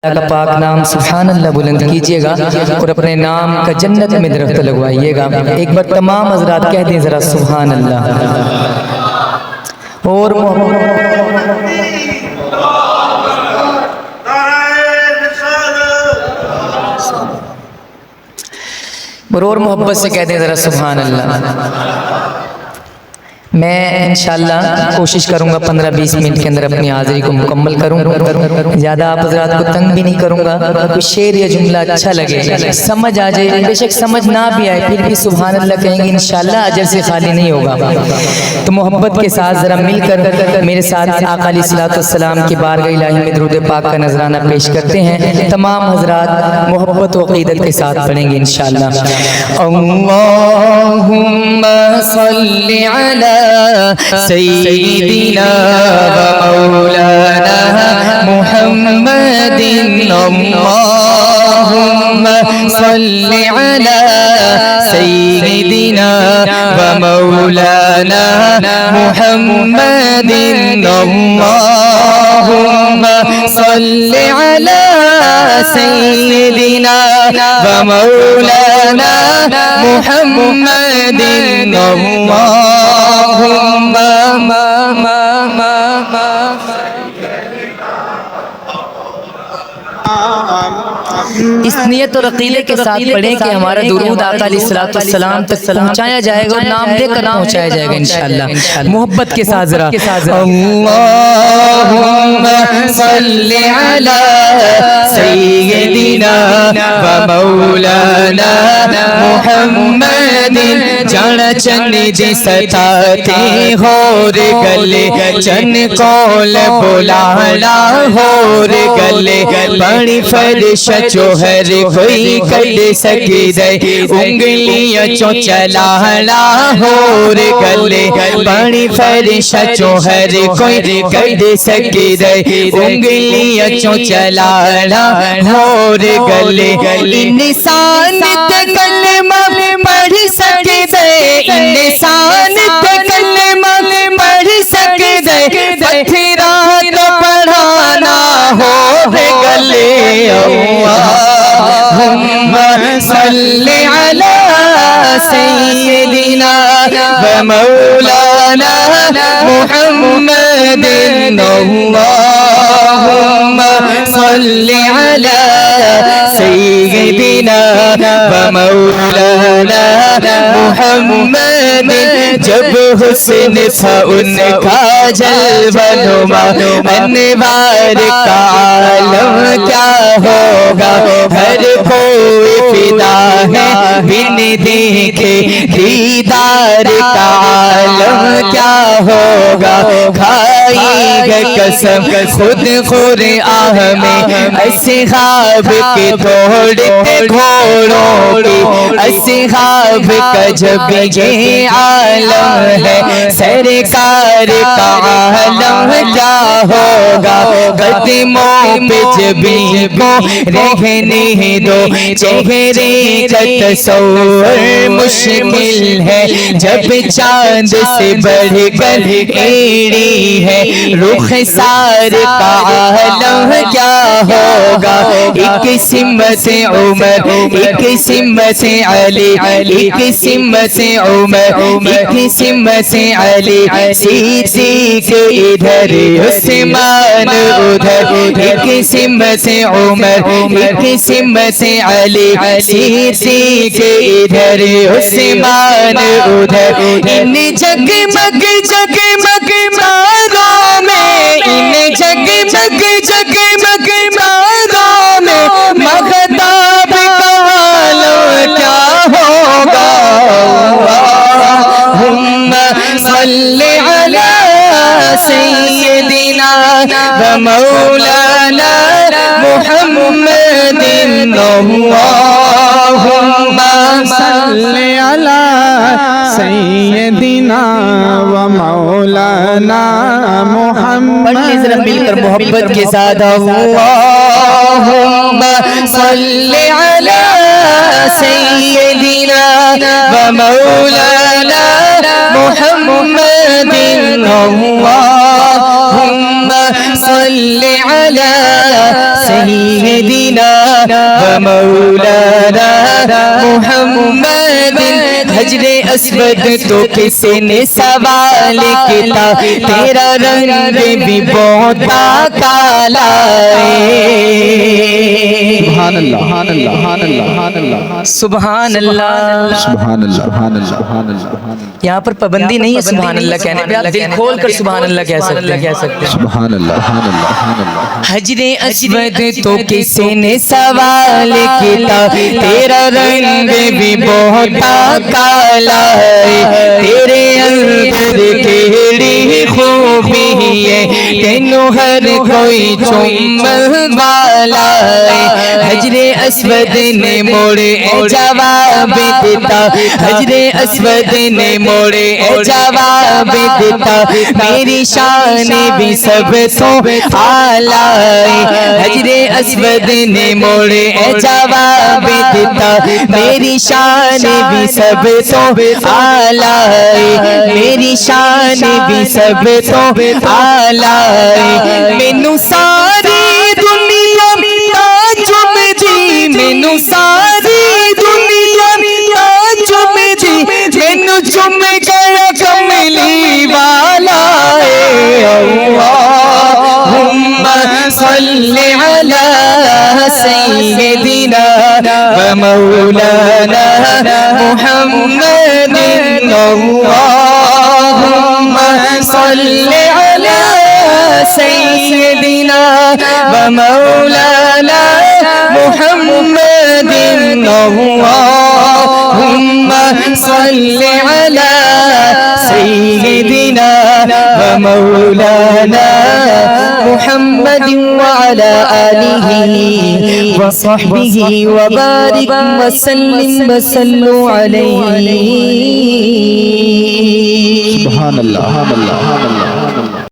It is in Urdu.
اللہ کا پاک نام سبحان اللہ بلند کیجئے گا اور اپنے نام کا جنت میں درخت لگوائیے گا۔ ایک بار تمام حضرات کہہ دیں ذرا سبحان اللہ۔ اور محبت سے کہہ دیں ذرا سبحان اللہ۔ میں انشاءاللہ کوشش کروں گا 15-20 منٹ کے اندر اپنی حاضری کو مکمل کروں گا۔ زیادہ آپ حضرات کو تنگ بھی نہیں کروں گا۔ کوئی شعر یا جملہ اچھا لگے، سمجھ آ جائے، بے شک سمجھ نہ بھی آئے پھر بھی سبحان اللہ کہیں گے، انشاءاللہ اجر سے خالی نہیں ہوگا۔ تو محبت کے ساتھ ذرا مل کر میرے ساتھ آقا علیہ الصلوۃ والسلام کی بارگاہ الہی میں درود پاک کا نذرانہ پیش کرتے ہیں۔ تمام حضرات محبت و عقیدت کے ساتھ پڑھیں گے انشاءاللہ۔ اللہم صلی علی سیدنا و مولانا محمد اللہم صلی علی سیدنا و مولانا محمد اللہم صلی علی سیدنا و مولانا محمد اللہم اس نیت اور عقیدے کے ساتھ پڑھیں کہ ہمارا درود آقا علیہ الصلوۃ والسلام تک پہنچایا جائے گا اور نام دے کر پہنچایا جائے گا انشاءاللہ۔ محبت کے ساتھ ذرا اللہم صلی علی سیدنا و مولانا محمد جان چن جی ستاتے ہور گلے چن کول بلانا ہور گلے بڑی فرش چوہر کوئی کر سکی دے انگلیاں چو چلانا ہور گلے بڑی فرش چوہر کوئی کر سکی دے انگلیاں چو چلانا ہور گلے انسان تے کلمہ پڑھ سکے دے انسان تے کلمہ پڑھ سکے دے پتھرات پڑھانا ہور گلے اللہم صلی علی سیدنا و مولانا محمد اللہم صلی علی سیدنا و مولانا محمد جب حسن تھا ان کا جلوہ نما انوار کا عالم کیا ہوگا ہر کوئی فدا ہے بن دیکھے دیدار کا عالم کیا ہوگا کھائی گا قسم خود قرآن میں اصحاب کے توڑتے گھوڑوں کی اصحاب کا جب یہ عالم ہے سرکار کا عالم کیا ہوگا قدموں پہ جب کو رہنے دو چہرے کا تصور مشکل ہے جب چاند سے بڑھ کر ایڑی ہے رخ سار کا عالم کیا ہوگا ایک سمت عمر ایک سمت علی ایک سمت عمر ایک سمت علی صدیق ادھر عثمان ادھر ایک سمت عمر ایک سمت علی صدیق ادھر عثمان ادھر ان جگمگ جگمگ ماروں میں ان جگمگ جگمگ ماروں میں مغتاب کا حال کیا ہوگا اللہم صلی علی سیدنا و مولانا محمد اللہم صلی علی سیدنا و مولانا محمد پڑھیں ذرا مل کر محبت کے ساتھ اللہم صلی علی سیدنا و مولانا محمد اللہم صلی علی سیدنا ومولانا محمد حجر اسود تو کسی نے سوال کیا تیرا رنگ بھی بہت کالا سبحان اللہ سبحان اللہ سبحان اللہ سبحان اللہ یہاں پر پابندی نہیں ہے سبحان اللہ کہنے پہ آپ دل کھول کر سبحان اللہ کہہ سکتے ہیں سبحان اللہ سبحان اللہ سبحان اللہ حجر اسود تو کسی نے سوال کیا تیرا رنگ بھی بہت کالا ہے تیرے اندر کیڑی خوبی ہے تینوں ہر کوئی چومن والا ہے حجر اسود نے موڑے جواب دیتا حجر اسود نے موڑے جواب دیتا میری شان بھی سب تو اعلیٰ ہے حجر اسود نے موڑے جواب دیتا میری شان بھی سب تو اعلیٰ ہے میری شان بھی سب تو اعلیٰ ہے مینوں ساری دنیا تعجب جی مینوں ساری دنیا تعجب جی مینوں چم گیا کملی والا ہے اللہم صلی علی سیدنا ومولانا محمد اللہم صلی علی سیدنا ومولانا محمد اللہم صلی علی سیدنا ومولانا محمد وعلى آلہ وصحبہ وبارک وسلم وصلوا علیہ سبحان اللہ سبحان اللہ